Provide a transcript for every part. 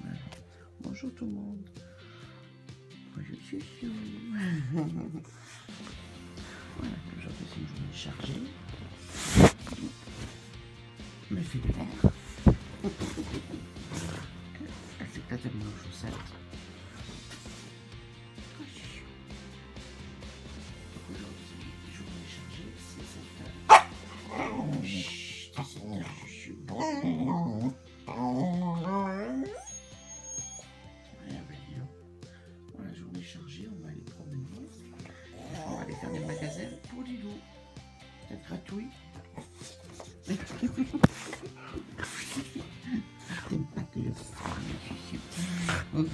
Voilà. Bonjour tout le monde. Bonjour chouchou. Voilà, aujourd'hui c'est une journée chargée. Mais fait de l'air. Elle s'éclate avec nos chaussettes. Aujourd'hui c'est une journée chargée, c'est 7h. Chut, c'est 7h, chouchou. Voilà, journée chargée, on va aller promener. On va aller faire des magasins pour Lilou. C'est gratuit. T'aimes pas que je fasse, chouchou. Oh,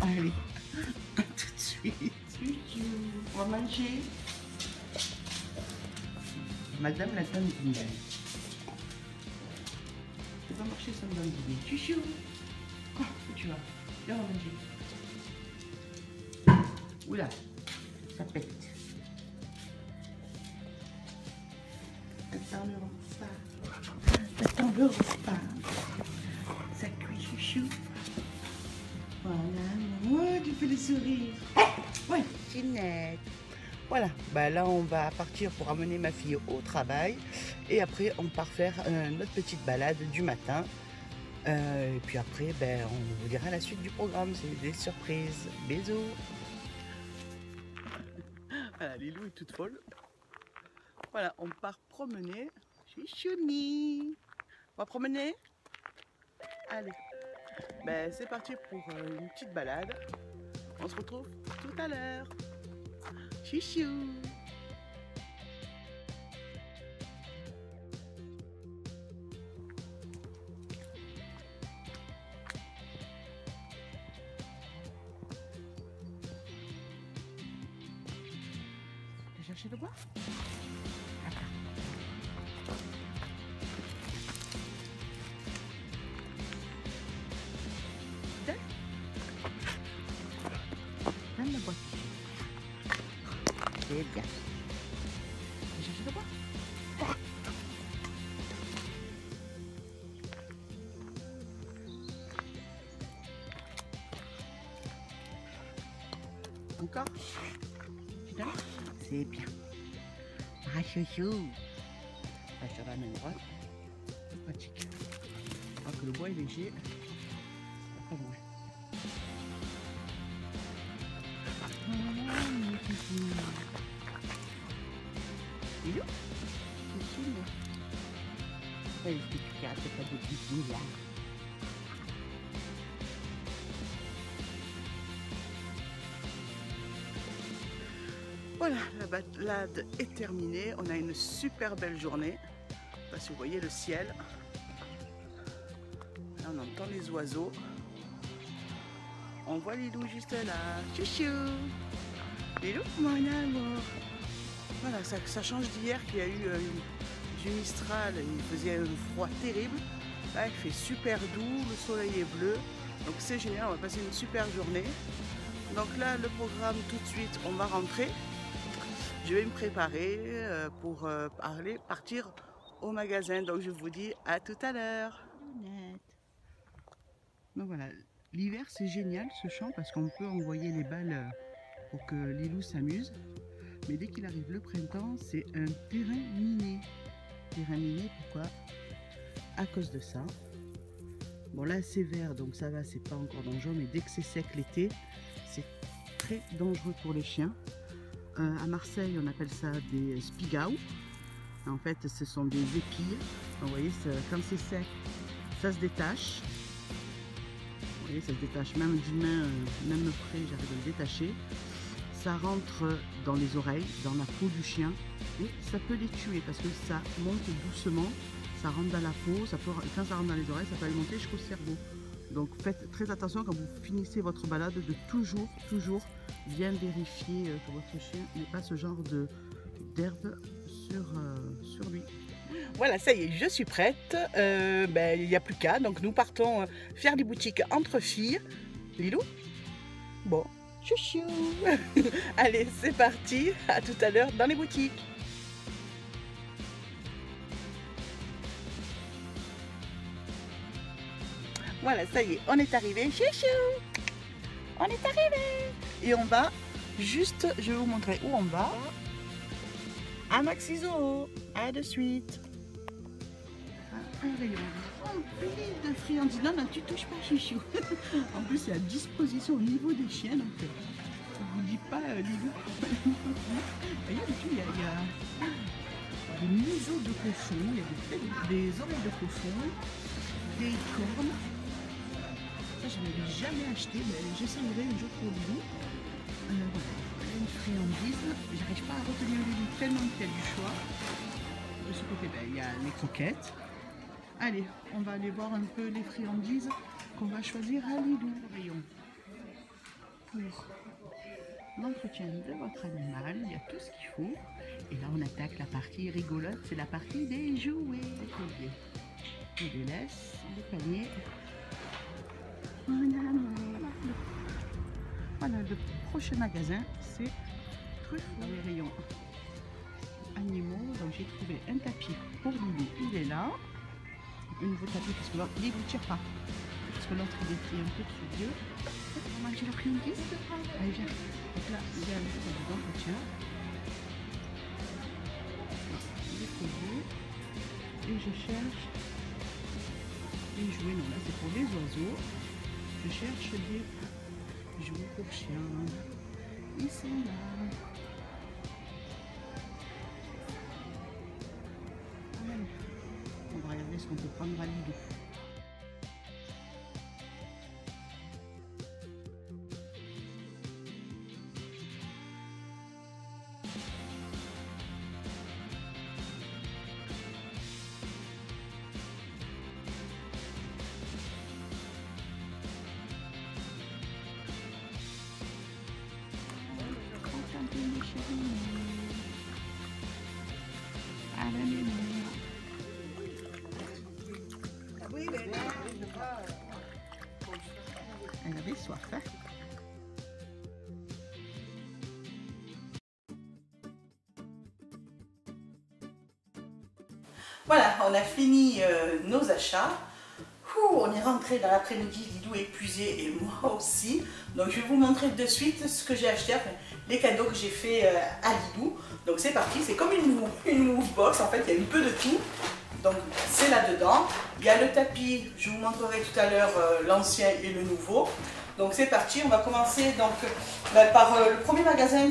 allez, à tout de suite. Chouchou. On va manger. Madame la dame dîner. Tu vas marcher sans dame dîner. Chouchou. Oh, où tu vas? Viens, on va manger. Oula, ça pète. Attends le repas. Attends le repas. Ça cuit, chouchou. Voilà, oh, tu fais le sourire. Ouais, Ginette. Voilà, bah là on va partir pour amener ma fille au travail. Et après on part faire notre petite balade du matin. Et puis après, ben, on vous dira la suite du programme. C'est des surprises. Bisous. Voilà, Lilou est toute folle. Voilà, on part promener. Chouchouni. On va promener. Allez. Ben, c'est parti pour une petite balade. On se retrouve tout à l'heure. Chouchou. Tu as cherché de boire? Donne la boîte. C'est bien. Tu as cherché de boire? Encore? Tu donnes? C'est bien. Ah, chouchou. Ah, sur la main droite. C'est pratique. Alors que le bois est léger. Pas loin. Lilou? Chouchou. Est-ce que tu gardes pas de bisous là? Voilà, la balade est terminée. On a une super belle journée. Je sais pas si vous voyez le ciel. Là, on entend les oiseaux. On voit Lilou juste là. Chouchou. Lilou, mon amour. Voilà, ça change d'hier qu'il y a eu du Mistral. Il faisait un froid terrible. Là, il fait super doux. Le soleil est bleu. Donc c'est génial. On va passer une super journée. Donc là, le programme tout de suite, on va rentrer. Je vais me préparer pour partir au magasin. Donc je vous dis à tout à l'heure. Donc voilà, l'hiver c'est génial ce champ parce qu'on peut envoyer les balles pour que Lilou s'amuse. Mais dès qu'il arrive le printemps, c'est un terrain miné. Terrain miné, pourquoi? À cause de ça. Bon là c'est vert donc ça va, c'est pas encore dangereux. Mais dès que c'est sec l'été, c'est très dangereux pour les chiens. À Marseille, on appelle ça des spigao. En fait, ce sont des épilles. Vous voyez, quand c'est sec, ça se détache. Vous voyez, ça se détache même d'une main, même près, j'arrive à le détacher. Ça rentre dans les oreilles, dans la peau du chien. Et ça peut les tuer parce que ça monte doucement. Ça rentre dans la peau. Quand ça rentre dans les oreilles, ça peut aller monter jusqu'au cerveau. Donc faites très attention quand vous finissez votre balade de toujours bien vérifier que votre chien n'ait pas ce genre d'herbe sur lui. Voilà, ça y est, je suis prête. Il n'y a plus qu'à. Donc nous partons faire des boutiques entre filles. Lilou? Bon, chouchou. Allez, c'est parti. À tout à l'heure dans les boutiques. Voilà, ça y est, on est arrivé. Chouchou, on est arrivé. Et on va juste, je vais vous montrer où on va. À Maxi Zoo. À de suite. Un rayon rempli de friandises. Non, non, tu touches pas, chouchou. En plus, c'est à disposition au niveau des chiens. Donc, je vous dis pas, Lilou. Il y a des museaux de cochon, il y a des oreilles de cochon, des cornes. Ça, je ne l'avais jamais acheté, mais j'essayerai un jour pour Lilou. Voilà, une friandise. J'arrive pas à retenir Lilou tellement qu'il y a du choix. De ce côté, il y a les croquettes. Allez, on va aller voir un peu les friandises qu'on va choisir à Lilou. Rayon pour l'entretien de votre animal, il y a tout ce qu'il faut. Et là, on attaque la partie rigolote, c'est la partie des jouets. On les laisse, le panier. Voilà, le prochain magasin, c'est Truffaut. Dans les rayons animaux, donc j'ai trouvé un tapis pour Lilou, il est là. Un nouveau tapis, parce que l'autre, il ne tire pas. Parce que l'autre, il est un peu trop vieux. On va manger la friandise. Allez, viens. Donc là, il y a un peu d'entretien. Il est trop vieux. Et je cherche des jouets. Non, là, c'est pour les oiseaux. Je cherche des jouets pour chiens. Ils sont là. On va regarder ce qu'on peut prendre à Lilou. À la maison. Elle avait soif, hein? Voilà, on a fini nos achats. On est rentré dans l'après-midi, Lilou est épuisée et moi aussi. Donc je vais vous montrer de suite ce que j'ai acheté, enfin, les cadeaux que j'ai fait à Lilou. Donc c'est parti, c'est comme une move box, en fait il y a un peu de tout. Donc c'est là-dedans. Il y a le tapis, je vous montrerai tout à l'heure l'ancien et le nouveau. Donc c'est parti, on va commencer donc, par le premier magasin,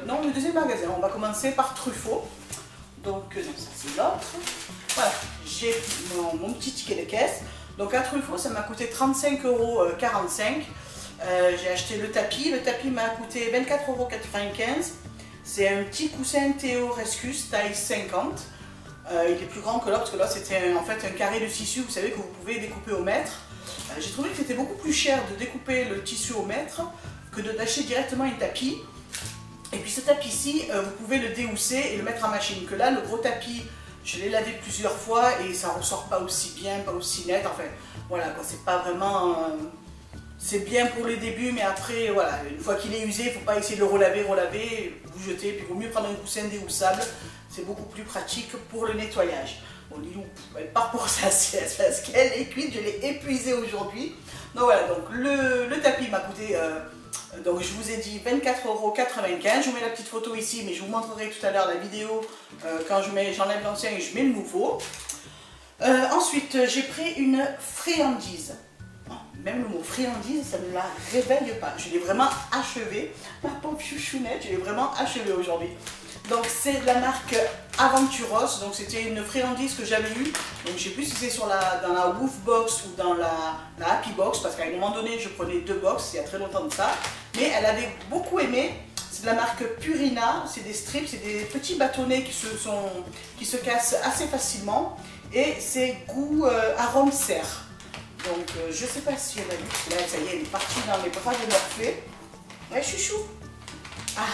non le deuxième magasin, on va commencer par Truffaut. Donc non, ça c'est l'autre. Voilà, j'ai mon petit ticket de caisse. Donc à Truffaut, ça m'a coûté 35,45 €. J'ai acheté le tapis m'a coûté 24,95 €. C'est un petit coussin Théo Rescus taille 50. Il est plus grand que l'autre parce que là c'était en fait un carré de tissu, vous savez, que vous pouvez découper au mètre. J'ai trouvé que c'était beaucoup plus cher de découper le tissu au mètre que d'acheter directement un tapis. Et puis ce tapis-ci, vous pouvez le déhousser et le mettre en machine. Que là, le gros tapis, je l'ai lavé plusieurs fois et ça ressort pas aussi bien, pas aussi net. Enfin, voilà, c'est pas vraiment... c'est bien pour le début, mais après, voilà, une fois qu'il est usé, il ne faut pas essayer de le relaver, vous jetez. Puis il vaut mieux prendre un coussin déhoussable. C'est beaucoup plus pratique pour le nettoyage. Bon, Lilou, elle part pour sa sieste parce qu'elle est cuite, je l'ai épuisée aujourd'hui. Donc voilà, donc le tapis m'a coûté, donc je vous ai dit 24,95 €. Je vous mets la petite photo ici, mais je vous montrerai tout à l'heure la vidéo quand j'enlève l'ancien et je mets le nouveau. Ensuite, j'ai pris une friandise. Même le mot friandise, ça ne la réveille pas. Je l'ai vraiment achevée. Ma pauvre chouchounette, je l'ai vraiment achevée aujourd'hui. Donc c'est de la marque Aventuros, donc c'était une friandise que j'avais eue, donc je sais plus si c'est dans la Woof Box ou dans la Happy Box, parce qu'à un moment donné je prenais 2 box, il y a très longtemps de ça, mais elle avait beaucoup aimé. C'est de la marque Purina, c'est des strips, c'est des petits bâtonnets qui se cassent assez facilement, et c'est goût arôme serre. Donc je sais pas si elle a vu, là ça y est, elle est partie dans les bras de Morphée. Ouais, chouchou.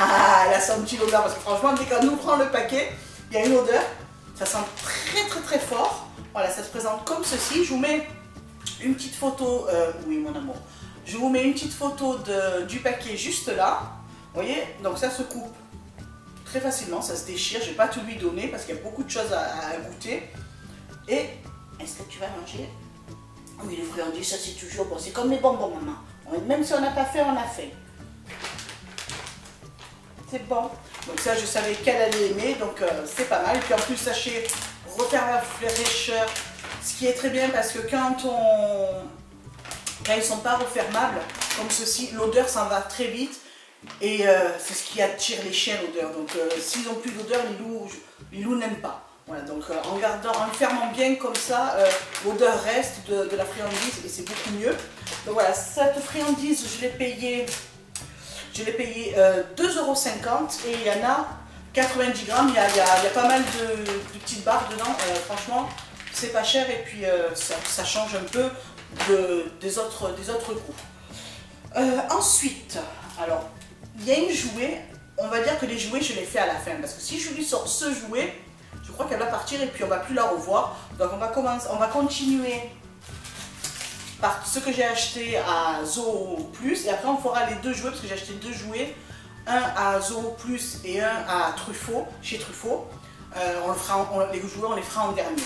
Ah, elle a senti l'odeur, parce que franchement, dès qu'on ouvre le paquet, il y a une odeur. Ça sent très très très fort. Voilà, ça se présente comme ceci. Je vous mets une petite photo, oui mon amour. Je vous mets une petite photo du paquet juste là. Vous voyez, donc ça se coupe très facilement, ça se déchire. Je ne vais pas tout lui donner parce qu'il y a beaucoup de choses à goûter. Et est-ce que tu vas manger? Oui, les friandises, ça c'est toujours bon. C'est comme les bonbons, maman. Même si on n'a pas fait, on a fait. C'est bon. Donc ça, je savais qu'elle allait aimer, donc c'est pas mal. Et puis en plus, sachez, refaire la fraîcheur, ce qui est très bien parce que quand ils sont pas refermables, comme ceci, l'odeur s'en va très vite. Et c'est ce qui attire les chiens, l'odeur. Donc s'ils n'ont plus d'odeur, les loups n'aiment pas. Voilà, donc en le fermant bien comme ça, l'odeur reste de la friandise et c'est beaucoup mieux. Donc voilà, cette friandise, je l'ai payée 2,50 € et il y en a 90 grammes. Il y a pas mal de petites barres dedans. Franchement, c'est pas cher et puis ça change un peu des autres goûts. Ensuite, alors, il y a une jouet. On va dire que les jouets, je les fais à la fin parce que si je lui sors ce jouet, je crois qu'elle va partir et puis on va plus la revoir. Donc on va continuer par ce que j'ai acheté à Zoo Plus et après on fera les deux jouets parce que j'ai acheté deux jouets, un à Zoo Plus et un à Truffaut, chez Truffaut. Les jouets on les fera en dernier.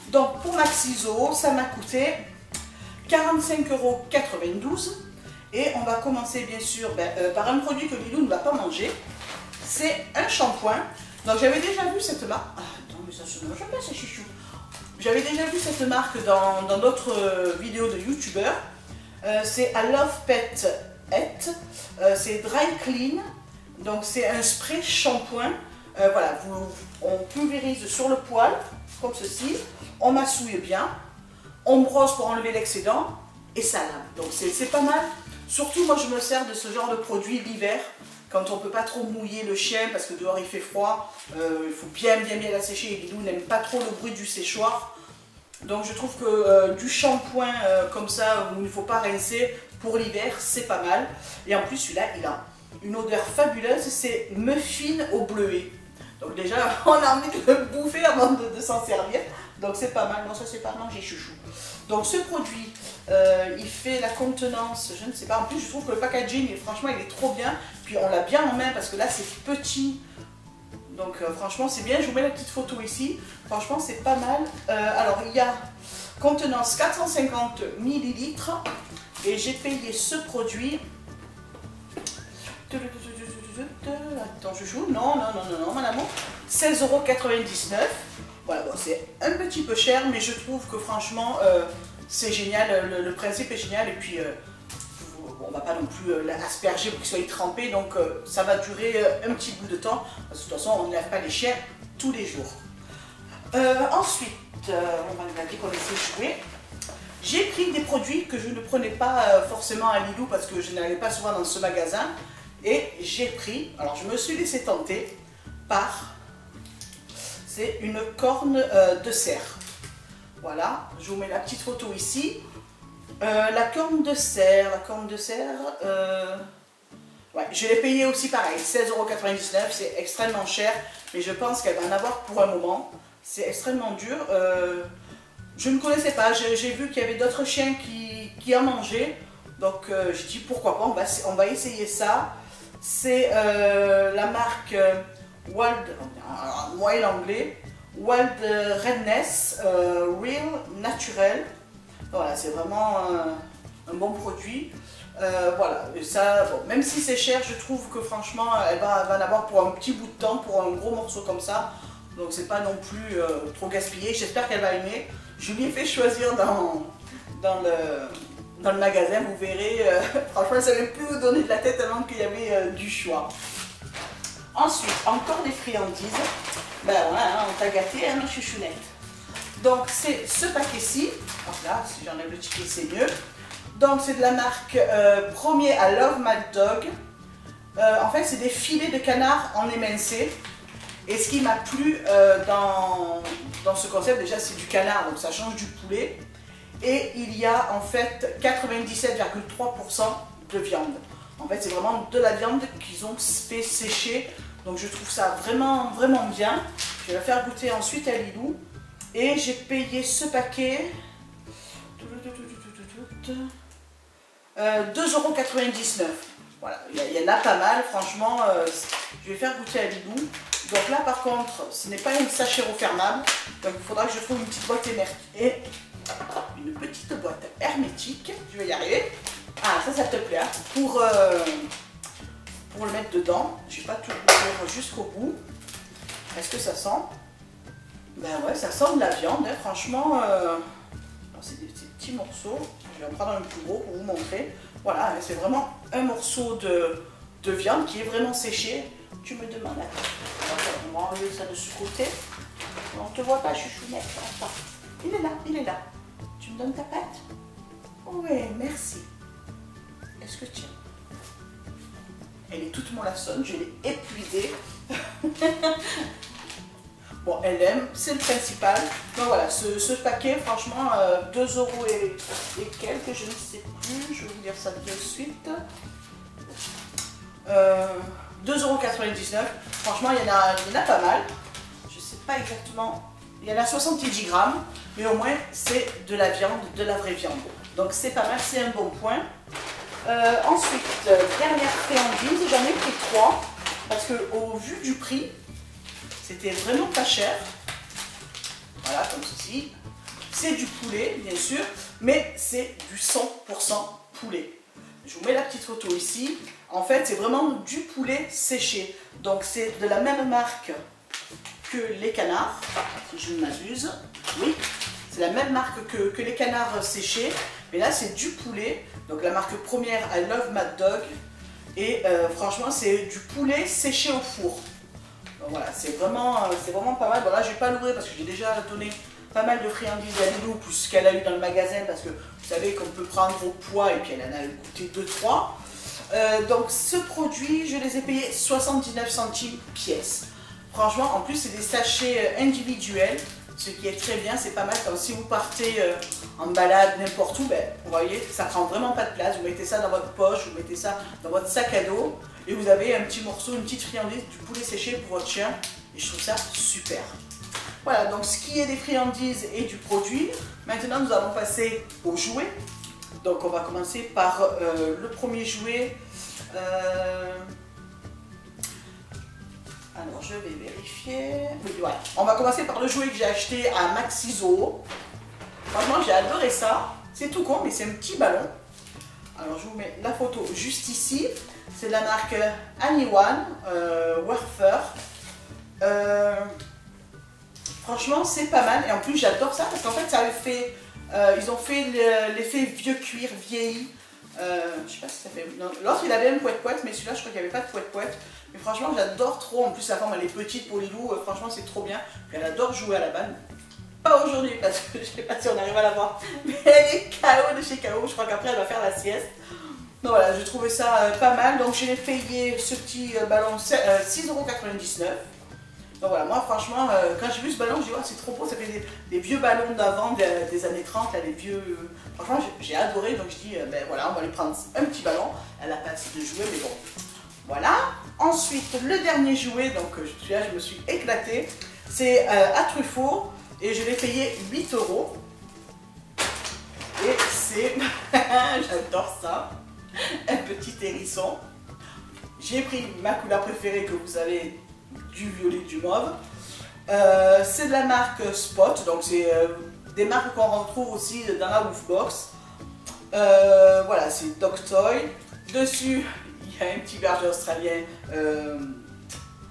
Donc pour Maxi Zoo, ça m'a coûté 45,92 € et on va commencer bien sûr par un produit que Lilou ne va pas manger. C'est un shampoing. Donc j'avais déjà vu cette marque. Ah, attends, mais ça se mange pas, c'est chichou. J'avais déjà vu cette marque dans d'autres vidéos de youtubeurs. C'est I Love Pet Et. C'est Dry Clean. Donc c'est un spray shampoing. Voilà, on pulvérise sur le poil, comme ceci. On massouille bien. On brosse pour enlever l'excédent. Et ça lave. Donc c'est pas mal. Surtout moi je me sers de ce genre de produit l'hiver. Quand on ne peut pas trop mouiller le chien parce que dehors il fait froid, il faut bien la sécher et Lilou n'aime pas trop le bruit du séchoir. Donc je trouve que du shampoing comme ça où il ne faut pas rincer pour l'hiver, c'est pas mal. Et en plus celui-là, il a une odeur fabuleuse, c'est muffin au bleuet. Donc déjà, on a envie de le bouffer avant de s'en servir. Donc c'est pas mal, non ça c'est pas manger chouchou. Donc ce produit, il fait la contenance, je ne sais pas, en plus je trouve que le packaging, franchement il est trop bien. Puis on l'a bien en main parce que là c'est petit. Donc franchement c'est bien, je vous mets la petite photo ici. Franchement c'est pas mal. Alors il y a contenance 450 ml et j'ai payé ce produit. Attends, je joue. Non, mon amour. 16,99 €. Voilà, bon, c'est un petit peu cher, mais je trouve que franchement c'est génial. Le principe est génial et puis on va pas non plus l'asperger pour qu'il soit trempé, donc ça va durer un petit bout de temps, parce que de toute façon on ne lave pas les chiens tous les jours. Ensuite, on va dire qu'on essaie de jouer. J'ai pris des produits que je ne prenais pas forcément à Lilou parce que je n'allais pas souvent dans ce magasin, et j'ai pris, alors je me suis laissé tenter par, c'est une corne de cerf. Voilà, je vous mets la petite photo ici. La corne de cerf, ouais, je l'ai payé aussi pareil, 16,99 €, c'est extrêmement cher, mais je pense qu'elle va en avoir pour un moment. C'est extrêmement dur. Je ne connaissais pas, j'ai vu qu'il y avait d'autres chiens qui en mangeaient, donc je dis pourquoi pas, on va essayer ça. C'est la marque moi et l'anglais, Wild Redness Real Naturel. Voilà, c'est vraiment un bon produit. Voilà, et ça, bon, même si c'est cher, je trouve que franchement, elle va en avoir pour un petit bout de temps, pour un gros morceau comme ça. Donc c'est pas non plus trop gaspillé. J'espère qu'elle va aimer. Je lui ai fait choisir dans le magasin, vous verrez. Franchement, elle ne savait plus où donner de la tête tellement qu'il y avait du choix. Ensuite, encore des friandises. Ben voilà, hein, on t'a gâté, hein, ma chouchounette. Donc c'est ce paquet-ci. Là, si j'enlève le ticket, c'est mieux. Donc c'est de la marque Premier à Love Mad Dog. En fait, c'est des filets de canard en émincé. Et ce qui m'a plu dans ce concept, déjà c'est du canard, donc ça change du poulet. Et il y a en fait 97,3% de viande. En fait, c'est vraiment de la viande qu'ils ont fait sécher. Donc je trouve ça vraiment, vraiment bien. Je vais la faire goûter ensuite à Lilou. Et j'ai payé ce paquet 2,99 €. Voilà, il y en a pas mal, franchement, je vais faire goûter à Lilou. Donc là par contre, ce n'est pas une sachet refermable, donc il faudra que je trouve une petite boîte une petite boîte hermétique. Je vais y arriver. Ah, ça te plaît, hein, pour le mettre dedans. Je ne vais pas tout ouvrir jusqu'au bout. Est-ce que ça sent? Ben ouais, ça sent de la viande, hein. Franchement. C'est des petits morceaux. Je vais en prendre un plus gros pour vous montrer. Voilà, c'est vraiment un morceau de viande qui est vraiment séché. Tu me demandes. On va enlever ça de ce côté. On ne te voit pas, chouchounette. Attends. Il est là, il est là. Tu me donnes ta pâte? Oui, merci. Est-ce que tu aimes? Elle est toute mollassonne, je l'ai épuisée. Bon, elle aime, c'est le principal. Donc voilà, ce paquet, franchement, 2 € et quelques, je ne sais plus. Je vais vous dire ça de suite. 2,99 €. Franchement, il y en a pas mal. Je ne sais pas exactement. Il y en a 70 grammes, mais au moins, c'est de la viande, de la vraie viande. Donc c'est pas mal, c'est un bon point. Ensuite, dernière friandise, j'en ai pris 3. Parce qu'au vu du prix, c'était vraiment pas cher. Voilà, comme ceci. C'est du poulet, bien sûr, mais c'est du 100% poulet. Je vous mets la petite photo ici. En fait, c'est vraiment du poulet séché. Donc, c'est de la même marque que les canards, si je ne m'abuse. Oui, c'est la même marque que les canards séchés. Mais là, c'est du poulet. Donc, la marque première, I Love Mad Dog. Et franchement, c'est du poulet séché au four. Donc voilà, c'est vraiment pas mal. Bon là, je ne vais pas l'ouvrir parce que j'ai déjà donné pas mal de friandises à Lilou, plus ce qu'elle a eu dans le magasin, parce que vous savez qu'on peut prendre au poids et puis elle en a goûté 2-3. Donc ce produit, je les ai payés 79 centimes pièce. Franchement, en plus, c'est des sachets individuels, ce qui est très bien, c'est pas mal. Comme si vous partez en balade n'importe où, ben, vous voyez, ça prend vraiment pas de place. Vous mettez ça dans votre poche, vous mettez ça dans votre sac à dos. Et vous avez un petit morceau, une petite friandise, du poulet séché pour votre chien. Et je trouve ça super. Voilà, donc ce qui est des friandises et du produit. Maintenant, nous allons passer aux jouets. Donc, on va commencer par le premier jouet. Alors, je vais vérifier. Oui, voilà. On va commencer par le jouet que j'ai acheté à Maxi Zoo. Franchement, j'ai adoré ça. C'est tout con, mais c'est un petit ballon. Alors, je vous mets la photo juste ici. C'est de la marque Anyone, Werfer. Franchement, c'est pas mal. Et en plus, j'adore ça parce qu'en fait, ça avait fait... ils ont fait l'effet vieux cuir vieilli. Je sais pas si ça fait... L'autre, il avait un poète-poète, mais celui-là, je crois qu'il n'y avait pas de poète-poète. Mais franchement, j'adore trop. En plus, la forme, elle est petite pour Lilou. Franchement, c'est trop bien. Puis elle adore jouer à la balle. Pas aujourd'hui, parce que je sais pas si on arrive à la voir. Mais elle est KO de chez KO. Je crois qu'après, elle va faire la sieste. Donc voilà, j'ai trouvé ça pas mal. Donc je l'ai payé ce petit ballon 6,99 €. Donc voilà, moi franchement, quand j'ai vu ce ballon, je dis, oh, c'est trop beau. Ça fait des vieux ballons d'avant, des années 30, là, les vieux... Franchement, j'ai adoré. Donc je dis, ben voilà, on va lui prendre un petit ballon. Elle n'a pas assez de jouets, mais bon. Voilà. Ensuite, le dernier jouet, donc celui-là, je me suis éclatée. C'est à Truffaut. Et je l'ai payé 8 €. Et c'est... J'adore ça. Un petit hérisson. J'ai pris ma couleur préférée que vous savez, du violet, du mauve. C'est de la marque Spot, donc c'est des marques qu'on retrouve aussi dans la Woofbox. Voilà, c'est Dog Toy. Dessus, il y a un petit berger australien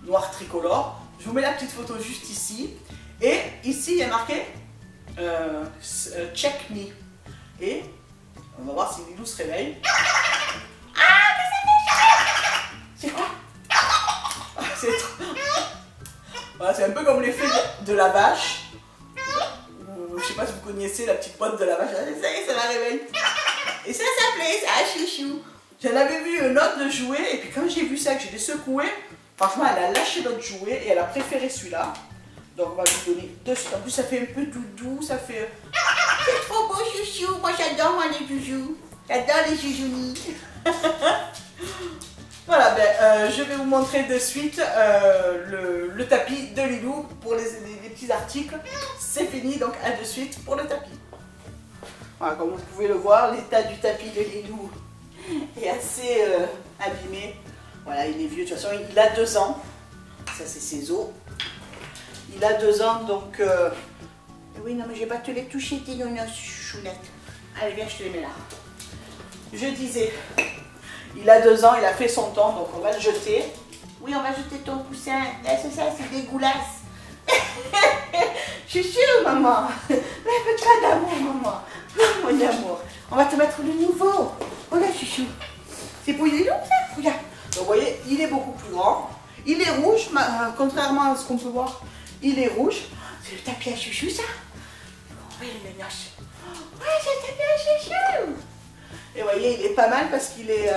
noir tricolore. Je vous mets la petite photo juste ici. Et ici, il y a marqué Check Me. Et on va voir si Lilou se réveille. C'est quoi? C'est trop... Voilà, c'est un peu comme l'effet de la vache. Je sais pas si vous connaissez la petite boîte de la vache. Ça la réveille. Et ça s'appelait ça, chouchou. J'en avais vu un autre de jouet. Et puis quand j'ai vu ça, que j'ai secoué, franchement, elle a lâché l'autre jouet. Et elle a préféré celui-là. Donc on va lui donner deux. En plus, ça fait un peu doudou. Ça fait... C'est trop beau, chouchou. Moi, j'adore les joujoux. J'adore les joujounis. Voilà, ben, je vais vous montrer de suite le tapis de Lilou pour les petits articles. C'est fini, donc à de suite pour le tapis. Voilà, comme vous pouvez le voir, l'état du tapis de Lilou est assez abîmé. Voilà, il est vieux, de toute façon, il a 2 ans. Ça, c'est ses os. Il a 2 ans, donc Oui, non, mais je vais pas te les toucher, tes nonos, chounette. Allez, viens, je te les mets là. Je disais, il a 2 ans, il a fait son temps, donc on va le jeter. Oui, on va jeter ton poussin. C'est ça, c'est dégueulasse. Chouchou, maman. Lève-toi d'amour, maman. Oh, mon amour. On va te mettre le nouveau. Regarde, chouchou. C'est pour les loups, ça. Regarde. Donc, vous voyez, il est beaucoup plus grand. Il est rouge, contrairement à ce qu'on peut voir. Il est rouge. C'est le tapis à chouchou, ça. Oui, le ménage. Ouais, c'est le tapis à chouchou. Et vous voyez, il est pas mal parce qu'il est...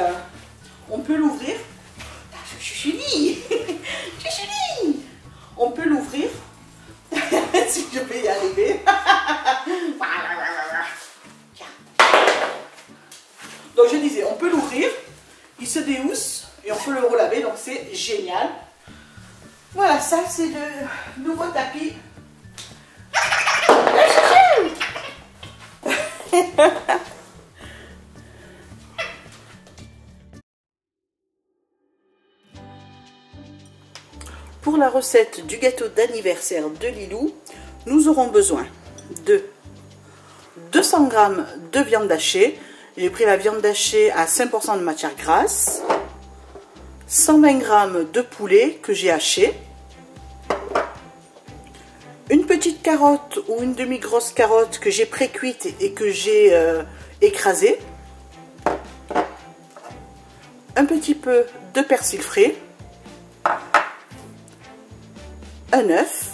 on peut l'ouvrir. Chouchouli. Chouchouli. On peut l'ouvrir. Si je peux y arriver. Donc je disais, on peut l'ouvrir. Il se déhousse et on peut le relaver. Donc c'est génial. Voilà, ça c'est le nouveau tapis. Pour la recette du gâteau d'anniversaire de Lilou, nous aurons besoin de 200 g de viande hachée. J'ai pris la viande hachée à 5% de matière grasse. 120 g de poulet que j'ai haché. Une petite carotte ou une demi-grosse carotte que j'ai pré-cuite et que j'ai écrasée. Un petit peu de persil frais. Un œuf.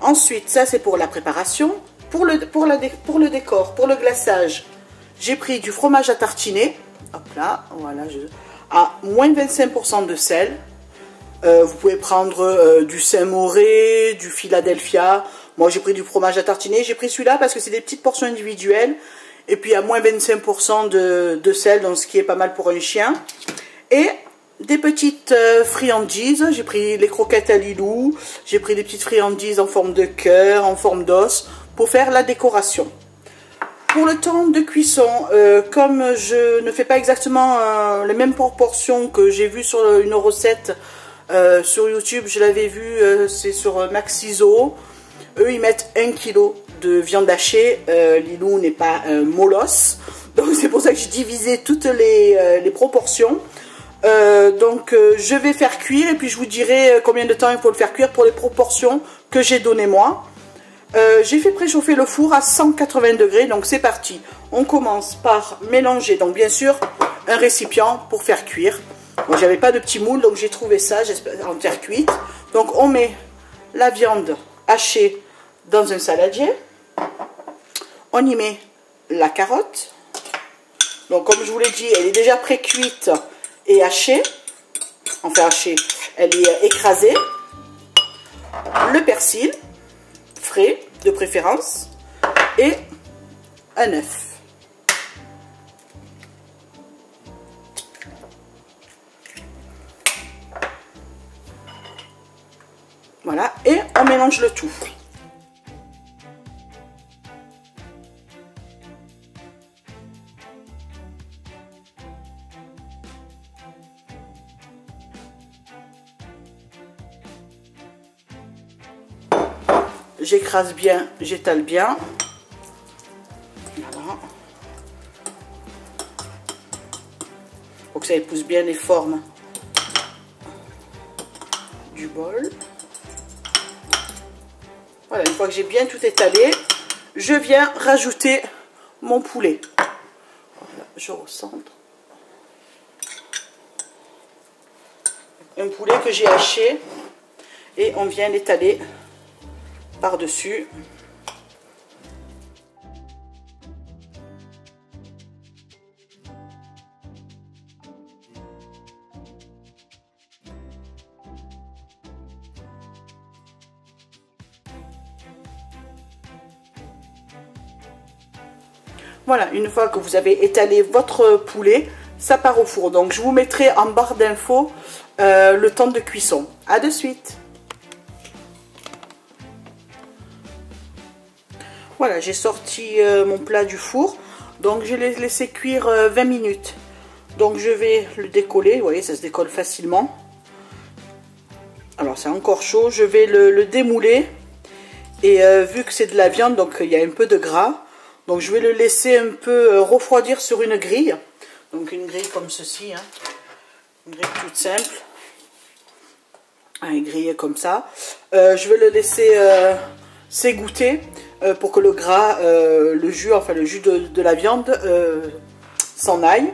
Ensuite, ça c'est pour la préparation. Pour le décor, pour le glaçage, j'ai pris du fromage à tartiner. Hop là, voilà, à moins 25% de sel. Vous pouvez prendre du Saint-Mauré, du Philadelphia. Moi j'ai pris du fromage à tartiner. J'ai pris celui-là parce que c'est des petites portions individuelles. Et puis à moins 25% de sel, donc ce qui est pas mal pour un chien. Et des petites friandises, j'ai pris les croquettes à Lilou, j'ai pris des petites friandises en forme de cœur, en forme d'os, pour faire la décoration. Pour le temps de cuisson, comme je ne fais pas exactement les mêmes proportions que j'ai vu sur une recette sur YouTube, je l'avais vu, c'est sur Maxiso, eux ils mettent 1 kg de viande hachée, Lilou n'est pas un molosse, donc c'est pour ça que j'ai divisé toutes les proportions. Je vais faire cuire et puis je vous dirai combien de temps il faut le faire cuire pour les proportions que j'ai données moi. J'ai fait préchauffer le four à 180 degrés, donc c'est parti. On commence par mélanger, donc bien sûr un récipient pour faire cuire. Moi j'avais pas de petit moule, donc j'ai trouvé ça, j'espère en terre cuite. Donc on met la viande hachée dans un saladier. On y met la carotte. Donc comme je vous l'ai dit, elle est déjà pré-cuite et hachée, enfin hachée, elle est écrasée, le persil, frais de préférence, et un œuf. Voilà, et on mélange le tout. J'écrase bien, j'étale bien. Voilà. Faut que ça épouse bien les formes du bol. Voilà, une fois que j'ai bien tout étalé, je viens rajouter mon poulet. Voilà, je recentre. Un poulet que j'ai haché et on vient l'étaler par-dessus. Voilà, une fois que vous avez étalé votre poulet, ça part au four. Donc je vous mettrai en barre d'infos le temps de cuisson. À de suite. Voilà, j'ai sorti mon plat du four, donc je l'ai laissé cuire 20 minutes. Donc je vais le décoller, vous voyez, ça se décolle facilement. Alors c'est encore chaud, je vais le démouler Et vu que c'est de la viande, donc il y a un peu de gras. Donc je vais le laisser un peu refroidir sur une grille. Donc une grille comme ceci, hein. Une grille toute simple. Grillée comme ça. Je vais le laisser s'égoutter pour que le gras, le jus de la viande s'en aille.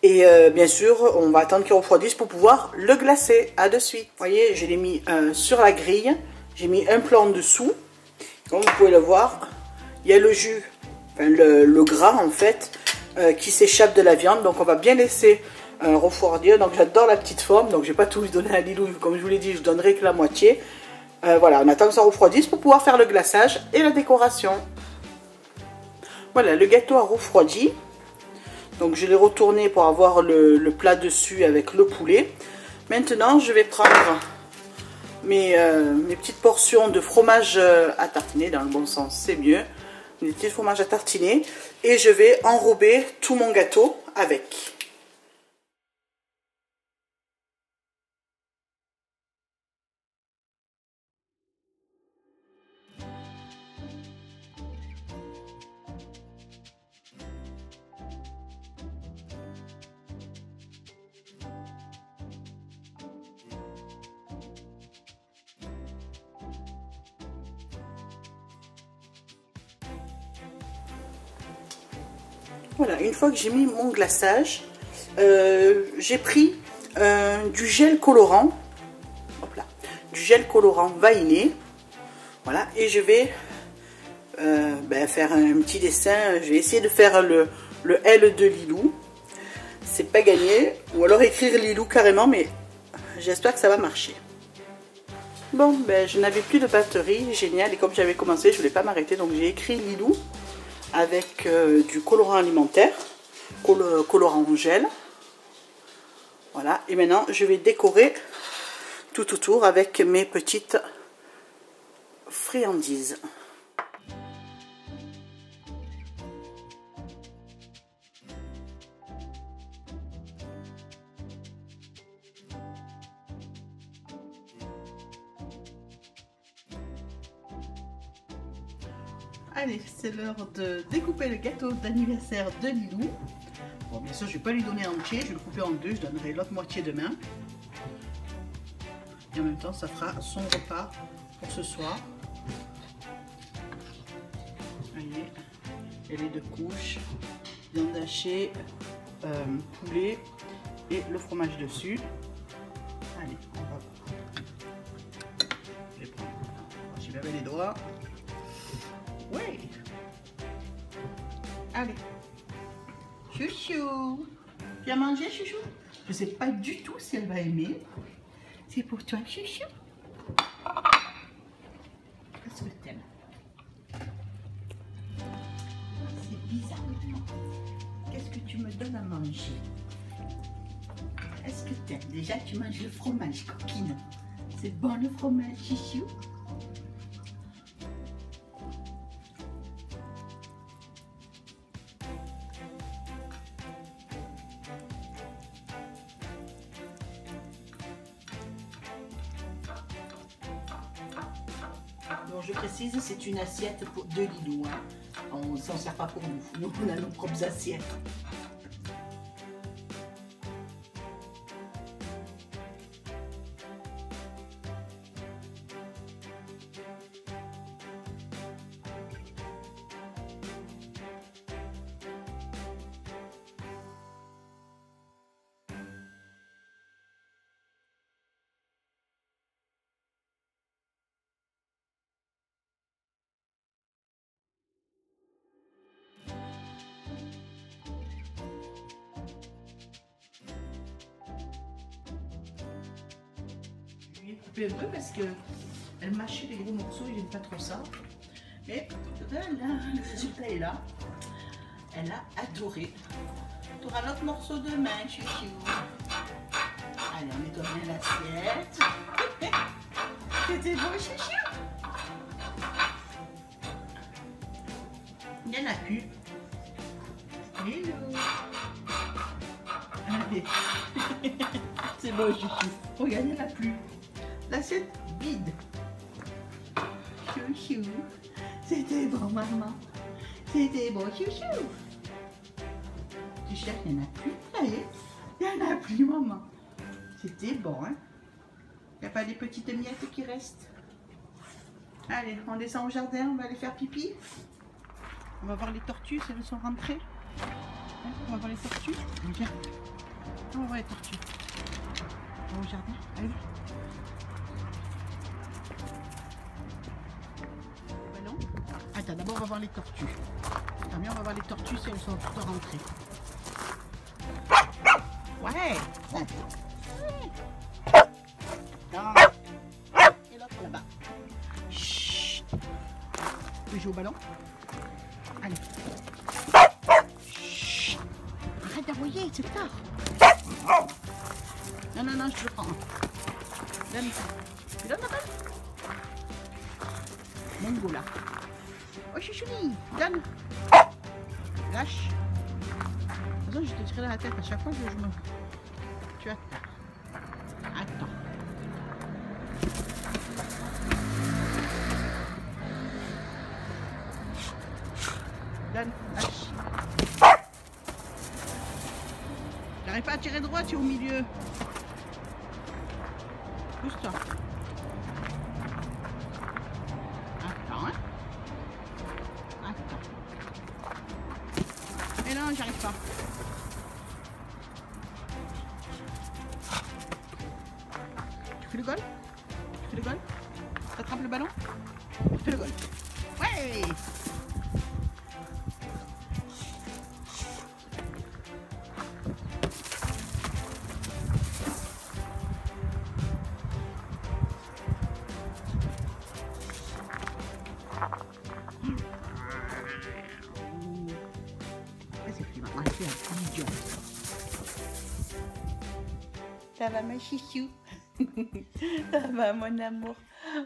Et bien sûr, on va attendre qu'il refroidisse pour pouvoir le glacer. À de suite. Vous voyez, je l'ai mis sur la grille. J'ai mis un plat en dessous. Comme vous pouvez le voir, il y a le jus, enfin le gras en fait, qui s'échappe de la viande. Donc on va bien laisser refroidir. Donc j'adore la petite forme. Donc je vais pas tout lui donner à Lilou. Comme je vous l'ai dit, je donnerai que la moitié. Voilà, on attend que ça refroidisse pour pouvoir faire le glaçage et la décoration. Voilà, le gâteau a refroidi. Donc je l'ai retourné pour avoir le plat dessus avec le poulet. Maintenant, je vais prendre mes petites portions de fromage à tartiner, dans le bon sens, c'est mieux. Des petits fromages à tartiner. Et je vais enrober tout mon gâteau avec. Voilà, une fois que j'ai mis mon glaçage, j'ai pris du gel colorant, hop là, du gel colorant vaniné, voilà, et je vais faire un petit dessin. Je vais essayer de faire le L de Lilou, c'est pas gagné, ou alors écrire Lilou carrément, mais j'espère que ça va marcher. Bon, ben je n'avais plus de batterie, génial, et comme j'avais commencé, je voulais pas m'arrêter, donc j'ai écrit Lilou avec du colorant alimentaire, colorant gel. Voilà, et maintenant je vais décorer tout autour avec mes petites friandises. Allez, c'est l'heure de découper le gâteau d'anniversaire de Lilou. Bon, bien sûr, je ne vais pas lui donner entier, je vais le couper en deux, je donnerai l'autre moitié demain. Et en même temps, ça fera son repas pour ce soir. Vous voyez, et les deux couches, viande hachée, poulet et le fromage dessus. Allez, on va... Je vais prendre... J'ai lavé les doigts. Ouais. Allez. Chouchou. Tu as mangé, chouchou? Je ne sais pas du tout si elle va aimer. C'est pour toi, chouchou. Qu'est-ce que t'aimes? C'est bizarre. Qu'est-ce que tu me donnes à manger? Est-ce que t'aimes? Déjà, tu manges le fromage, coquine. C'est bon le fromage, chouchou? Bon, je précise, c'est une assiette de Lilou. Hein. On ne s'en sert pas pour nous. Nous, on a nos propres assiettes. Un peu parce que elle mâchait les gros morceaux, il n'aime pas trop ça. Mais là, le résultat est là. Elle a adoré. Tu auras l'autre morceau demain, chouchou. Allez, on nettoie bien l'assiette. C'était beau, chouchou. Il n'y en a plus. Hello. Allez. C'est beau, chouchou. Regarde, il n'y en a plus. L'assiette vide. Chouchou. chouchou. C'était bon, maman. C'était bon, chouchou. Tu cherches, il n'y en a plus. Ça y est, il n'y en a plus, maman. C'était bon, hein. Il n'y a pas des petites miettes qui restent. Allez, on descend au jardin, on va aller faire pipi. On va voir les tortues si elles sont rentrées. Hein, on va voir les tortues. Viens. On va voir les tortues. On va au jardin. Allez. Ballon. Attends, d'abord on va voir les tortues. Attends, bien, on va voir les tortues si elles sont toutes rentrées. Ouais. Et l'autre là-bas. Chut. Tu veux jouer au ballon? Allez. Chut. Arrête d'aboyer, c'est tard. Non, non, non, je te le prends. Donne. Tu donnes la balle? Mongo là. Oh chouchouni, donne. Lâche. De toute façon, je te tirerai la tête à chaque fois que je me... Tu attends. Attends. Donne, lâche. J'arrive pas à tirer droit, tu es au milieu. Pousse-toi. Attends, hein. Attends. Et non, j'arrive pas. Tu fais le goal? Tu fais le goal? T'attrapes le ballon? Tu fais le goal. Ouais! Ça va ma chichou? Ça va mon amour?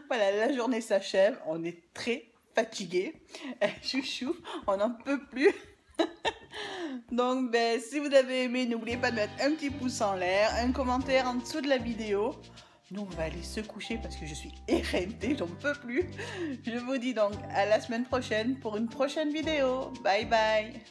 Voilà, la journée s'achève, on est très fatigué. Chouchou, on n'en peut plus. Donc ben, si vous avez aimé, n'oubliez pas de mettre un petit pouce en l'air, un commentaire en dessous de la vidéo. Nous on va aller se coucher parce que je suis éreintée, j'en peux plus. Je vous dis donc à la semaine prochaine pour une prochaine vidéo. Bye bye.